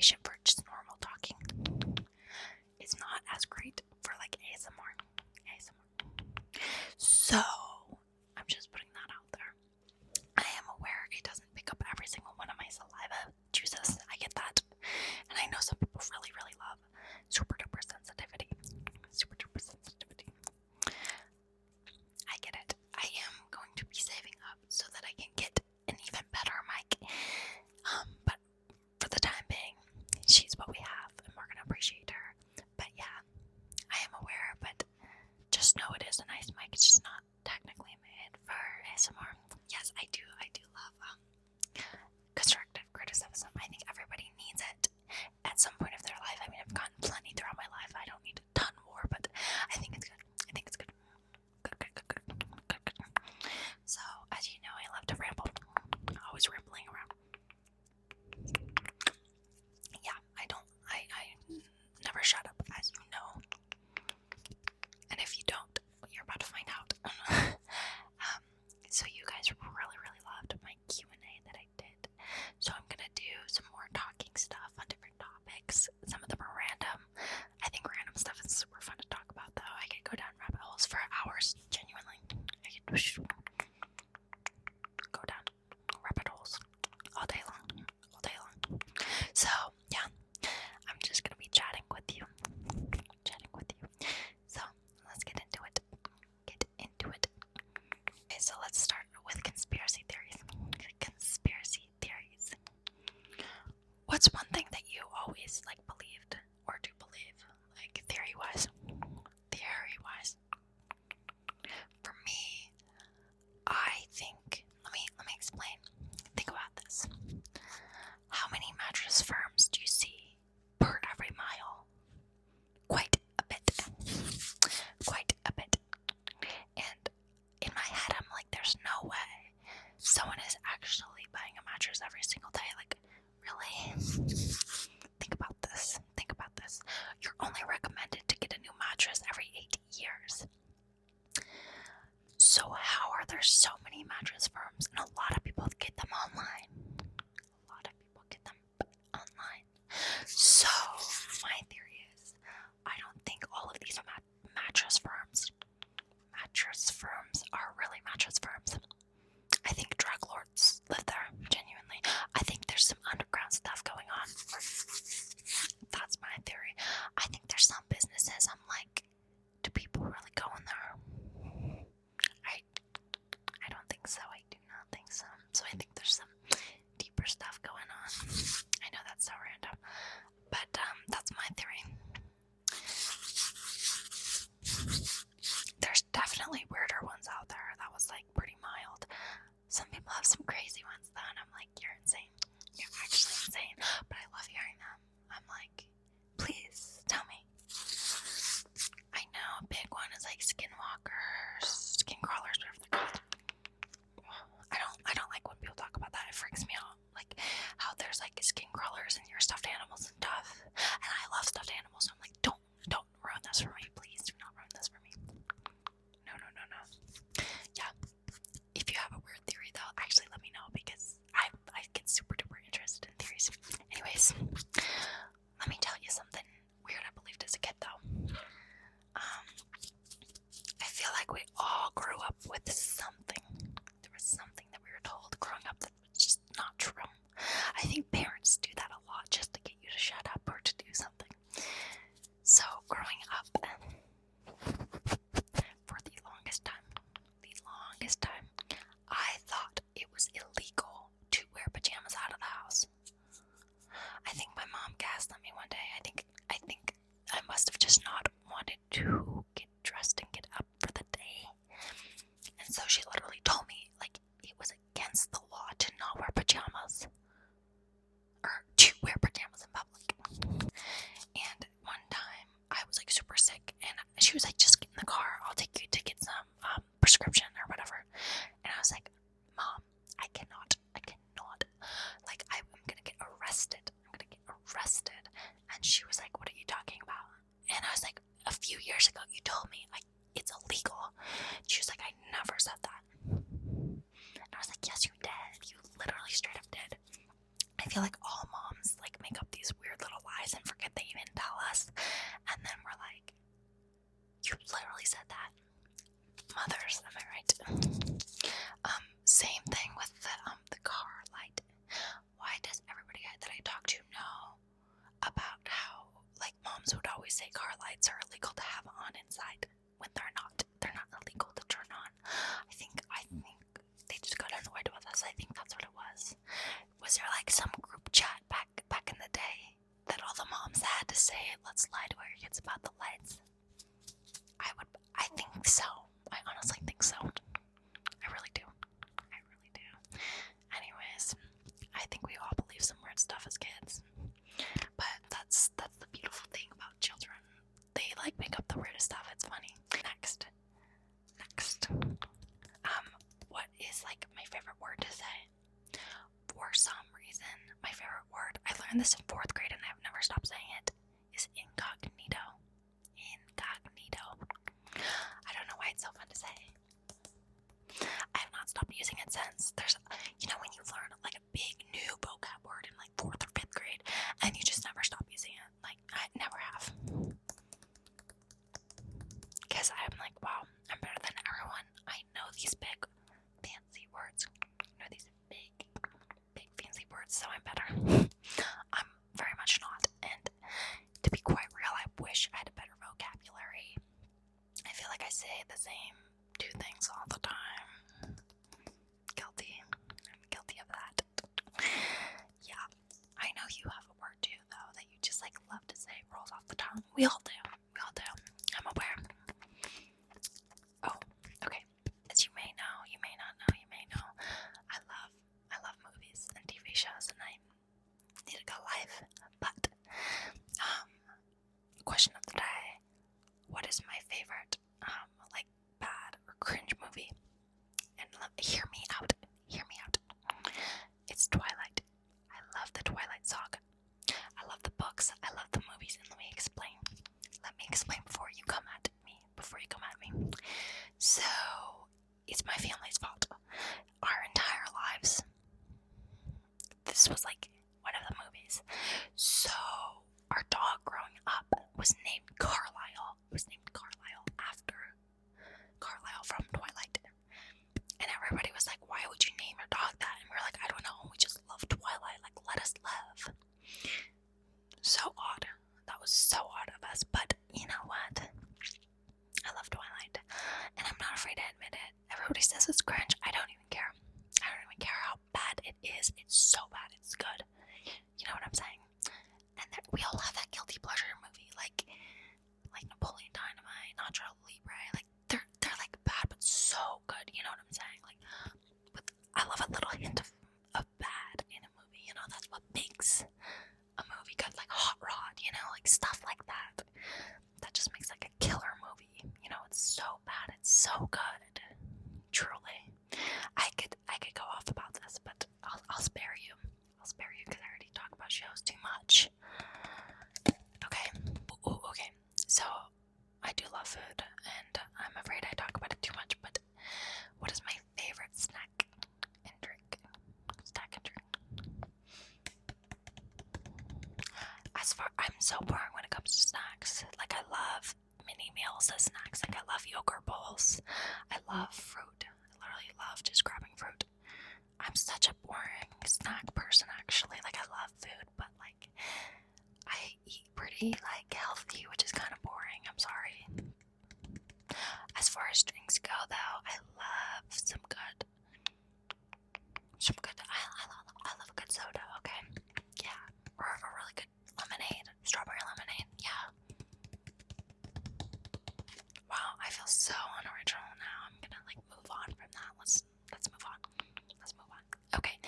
conversation for just normal talking. It's not as great for like ASMR. So I'm just putting that out there. I am aware it doesn't pick up every single one of my saliva juices. I get that. And I know some people really, really love super duper sensitivity. I get it. I am going to be saving up so that I can get an even better mic. But for the time being, she's what we have, and we're gonna appreciate her. But yeah, I am aware, but just know it is a nice mic. It's just not technically made for ASMR. Yes, I do love constructive criticism. I think everybody needs it at some point of their life. I mean, I've gotten plenty throughout my life. I don't need a ton more, but I think it's good. Good. So, as you know, I love to ramble. Always rambling around. Yeah, I never shut up, as you know. And if you don't, you're about to find out. So you guys really, really loved my Q&A that I did. So I'm gonna do some more talking stuff on different topics. Some of them are random. I think random stuff is super fun to talk about, though. I could go down rabbit holes for hours, genuinely. I could go down rabbit holes all day long. So, yeah, I'm just gonna be chatting with you. So, let's get into it. Okay, so let's start with conspiracy theories. What's one thing that you always believed or do believe, theory-wise? For me, I think, let me explain. Think about this. How many mattress firms do you see per every mile? Quite a bit. And in my head, I'm like, there's no way someone is actually buying a mattress every single day. Really? Think about this. You're only recommended to get a new mattress every 8 years. So how are there so many mattress firms? And a lot of people get them online. So my theory is, I don't think all of these mattress firms are really mattress firms. I think drug lords live there, genuinely. I think there's some underground stuff going on. That's my theory. I think there's some businesses I'm like, do people really go in there? I don't think so. I do not think so. So I think there's some deeper stuff going on. I know that's so random, but that's my theory. There's definitely weirder ones out there. That was pretty mild. Some people have some crazy ones though, and I'm like, you're insane. You're actually insane. But I love hearing them. I'm like, please tell me. I know a big one is skinwalkers, skin crawlers, whatever they're called. I don't like when people talk about that. It freaks me out. How there's skin crawlers in your stuffed animals and stuff. And I love stuffed animals, so I'm like, don't ruin this for me. Please do not ruin this for me. No. Yeah. If you have a weird theory though, actually let me know, because I get super duper interested in theories. Anyways, let me tell you something weird I believed as a kid though. I feel like we all grew up with something. There was something that we were told growing up that was just not true. I think parents do that a lot just to get you to shut up or to do something. So growing up, for the longest time, I thought it was illegal to wear pajamas out of the house. I think my mom gassed at me one day. I think I must have just not wanted to get dressed and get up for the day. And so she literally told me, it was against the law to not wear pajamas. Or to wear pajamas in public. And one time, I was super sick, and she was like, just get in the car, I'll take you to get some prescription or whatever. And I was like, Mom, I cannot. I'm gonna get arrested. And she was like, what are you talking about? And I was like, a few years ago, you told me, it's illegal. She was like, I never said that. And I was like, yes, you did. You literally straight up did. I feel like all moms, make up these weird always say car lights are illegal to have on inside when they're not. They're not illegal to turn on. I think they just got annoyed with us. I think that's what it was. Was there like some group chat back in the day that all the moms had to say, let's lie to our kids about the lights? I think so. I honestly think so. I really do. Anyways, I think we all believe some weird stuff as kids. But that's the beautiful thing about children. They like make up the weirdest stuff. It's funny. Next. What is like my favorite word to say? For some reason, my favorite word, I learned this in 4th grade and I've never stopped saying it, is incognito. I don't know why it's so fun to say. I have not stopped using it since. There's, when you learn like a big new vocab word in like 4th or 5th grade and you just never stop using it. Like, I never have. Because I'm like, wow, I'm better than everyone. I know these big, fancy words. I know these big, fancy words, so I'm better. I'm very much not. And to be quite real, I wish I had a better vocabulary. I feel like I say the same 2 things all the time. Guilty. I'm guilty of that. Yeah. I know you have a word too, though, that you just like love to say. It rolls off the tongue. We all do. I'm aware. Oh, okay. As you may know, you may not know, you may know, I love movies and TV shows, and I need a good life. But question of the day: what is my favorite like bad or cringe movie? And hear me out. It's Twilight. I love the Twilight saga. I love the books. I love the movies. And let me explain before you come at me. So, it's my family's fault. Our entire lives, this was like one of the movies. So, our dog growing up was named Carlisle. It was named Carlisle after Carlisle from Twilight. And everybody was like, why would you name your dog that? And we were like, I don't know, we just love Twilight, like, let us live. So odd. That was so odd of us, but you know what? I love Twilight, and I'm not afraid to admit it. Everybody says it's cringe. I don't even care. How bad it is. It's so bad, it's good. You know what I'm saying? And we all have that guilty pleasure movie, like Napoleon Dynamite, Nacho Libre. Like, they're like bad, but so good. You know what I'm saying? Like, I love a little hint of bad in a movie. You know, that's what makes a movie good. Like Hot Rod, like stuff like that. That just makes like a killer movie. It's so bad, it's so good. Truly. I could go off about this, but I'll spare you. Because I already talk about shows too much. Okay. Okay. So I do love food, and I'm afraid I talk about it too much, but what is my favorite snack and drink? I'm so boring when it comes to snacks. Like, I love mini meals as snacks. Like, I love yogurt bowls. I love fruit. I literally love just grabbing fruit. I'm such a boring snack person, actually. Like, I love food, but like, I eat pretty like healthy, which is kind of boring. I'm sorry. As far as drinks go, though, I love some good. I love a good soda. Okay, yeah, or a really good lemonade, strawberry lemonade. Yeah. Wow, I feel so unoriginal now. I'm gonna like move on from that. Let's move on. Okay.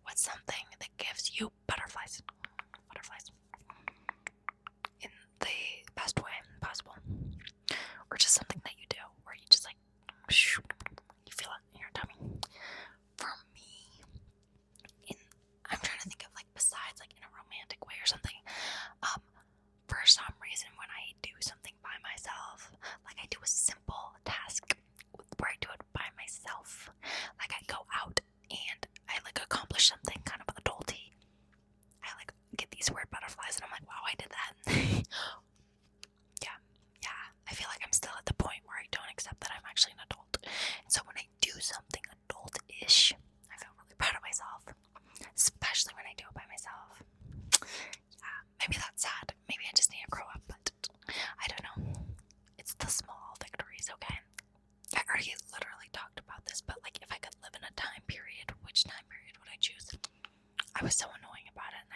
What's something that gives you butterflies? In the best way possible, or just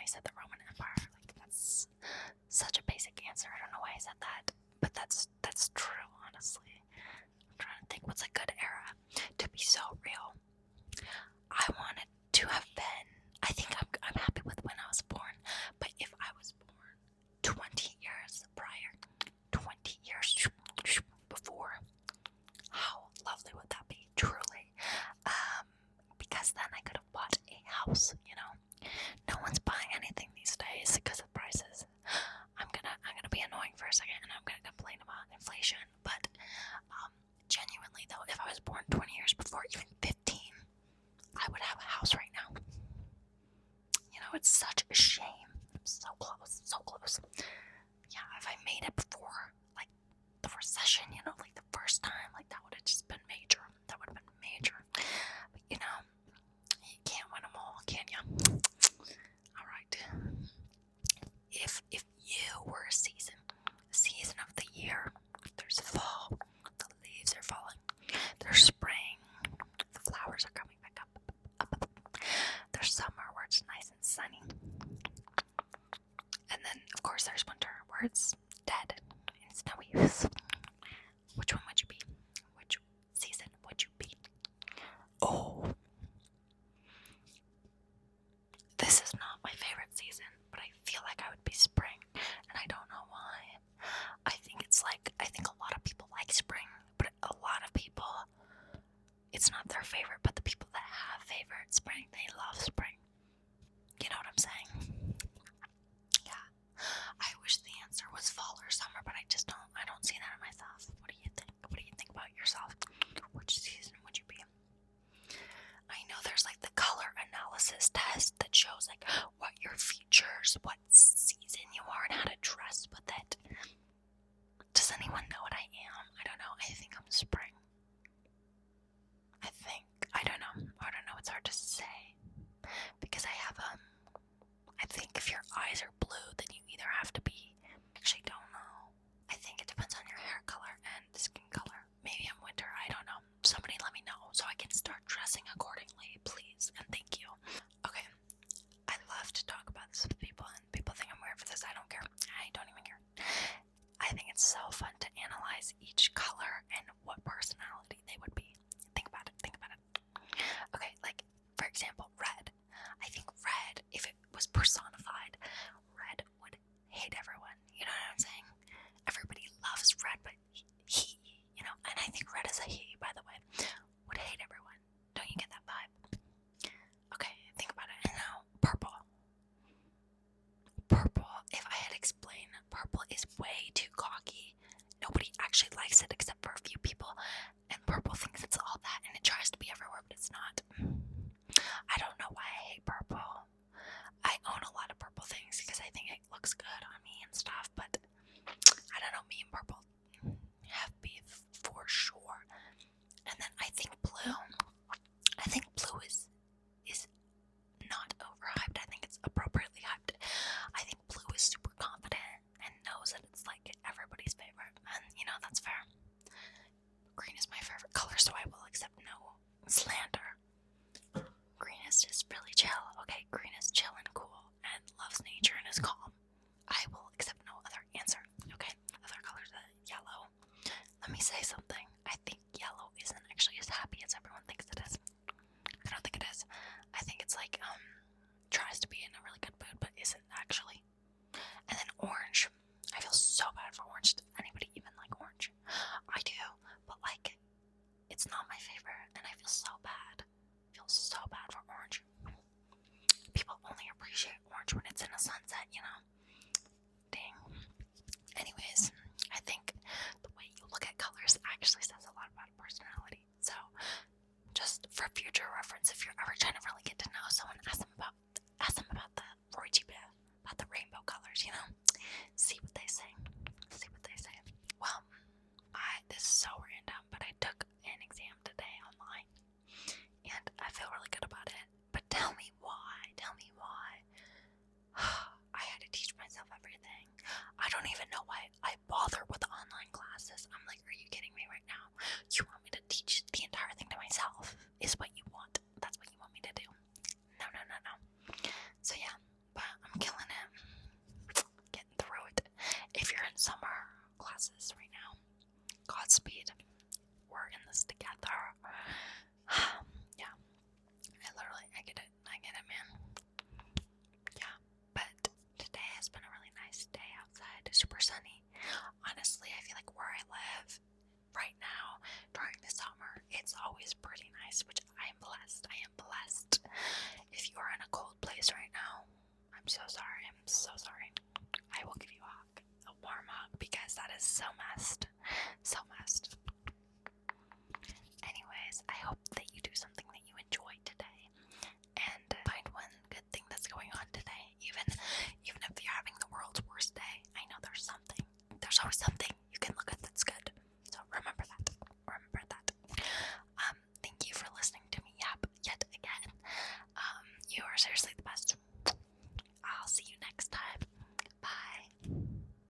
I said the Roman Empire. Like, that's such a basic answer. I don't know why I said that, but that's true, honestly. I'm trying to think what's a good era. To be so real, I wanted to have been, I think I'm happy with when I was born, but if I was born 20 years prior, 20 years before, how lovely would that be, truly? Because then I could have bought a house, you know? No one's buying anything these days because of prices. I'm gonna be annoying for a second and I'm gonna complain about inflation, but genuinely though, if I was born 20 years before, even 15, I would have a house right now. You know, it's such a shame. I'm so close, so close. Yeah, if I made it before, like, the recession, you know, like the first time, like, that would have just been major. That would have been major. But, you know, you can't win them all, can you? Alright. If you were a season of the year, there's fall, the leaves are falling, there's spring, the flowers are coming back up. There's summer where it's nice and sunny. And then, of course, there's winter where it's dead and snowy. Which one would you be? Which season would you be? Oh, this is not my favorite season, but I feel like I would be spring, and I don't know why. I think a lot of people like spring, but a lot of people, it's not their favorite, but the people that have favorite spring, they love spring. You know what I'm saying? Yeah. I wish the answer was fall or summer, but I don't see that in myself. What do you think? What do you think about yourself? Which season would you be? I know there's like the color analysis test that shows like what your features, what season you are, and how to dress with it. Does anyone know what I am? I don't know. I think I'm spring. I don't know. It's hard to say because I think if your eyes are blue, then you either have to be. Actually, don't know. I think it depends on your hair color and skin color. Maybe I'm winter. I don't know. Somebody let me know so I can start dressing accordingly, please, and thank you. Okay, I love to talk about this with people, and people think I'm weird for this. I don't care. I don't even care. I think it's so fun to analyze each color and what personality they would be. Think about it. Okay, like, for example, red. I think red, if it was personified, red would hate everyone. You know what I'm saying? Everybody loves red, but he, you know, and I think red is a he, by the way, would hate everyone. Don't you get that vibe? Okay, think about it. And now, purple. Purple, if I had explained, purple is way too cocky. Nobody actually likes it except for a few people, and purple thinks it's all that, and it tries to be everywhere, but it's not. I don't know why I hate purple. I own a lot of purple things because I think it looks good on me and stuff, but I don't know, me and purple have beef for sure. And then I think blue is not overhyped. I think it's appropriately hyped. I think blue is super confident and knows that it's like everybody's favorite, and you know, that's fair. Green is my favorite color, so I will accept no slander. Green is just really chill. Okay, green is chill and cool and loves nature and is calm. I will accept no other answer. Okay, other colors, yellow. Let me say something. I think yellow isn't actually as happy as everyone thinks it is. I don't think it is. I think it's like, tries to be in a really good mood, but isn't actually. And then orange. I feel so bad for orange. Does anybody even like orange? I do, but like, it's not my favorite, and I feel so bad. I feel so bad for orange. People only appreciate orange when it's in a sunset, you know? Dang. Anyways, I think the way you look at colors actually says a lot about a personality. So, just for future reference, if you're ever trying to really get to know someone, ask them about the about the rainbow colors, you know? See what they say. Well, this is so random, but I took an exam today online, and I feel really good about it. But tell me why. I had to teach myself everything. I don't even know why I bother with online classes. I'm like, are you kidding me right now? You want me to teach the entire thing to myself? Is what you want. That's what you want me to do. so sorry. I will give you a hug, a warm hug, because that is so messed. So messed. Anyways, I hope that you do something that you enjoy today, and find one good thing that's going on today. Even if you're having the world's worst day, I know there's something. There's always something you can look at that's good. So remember that. Remember that. Thank you for listening to me yet again. You are seriously the best. I'll see you next time.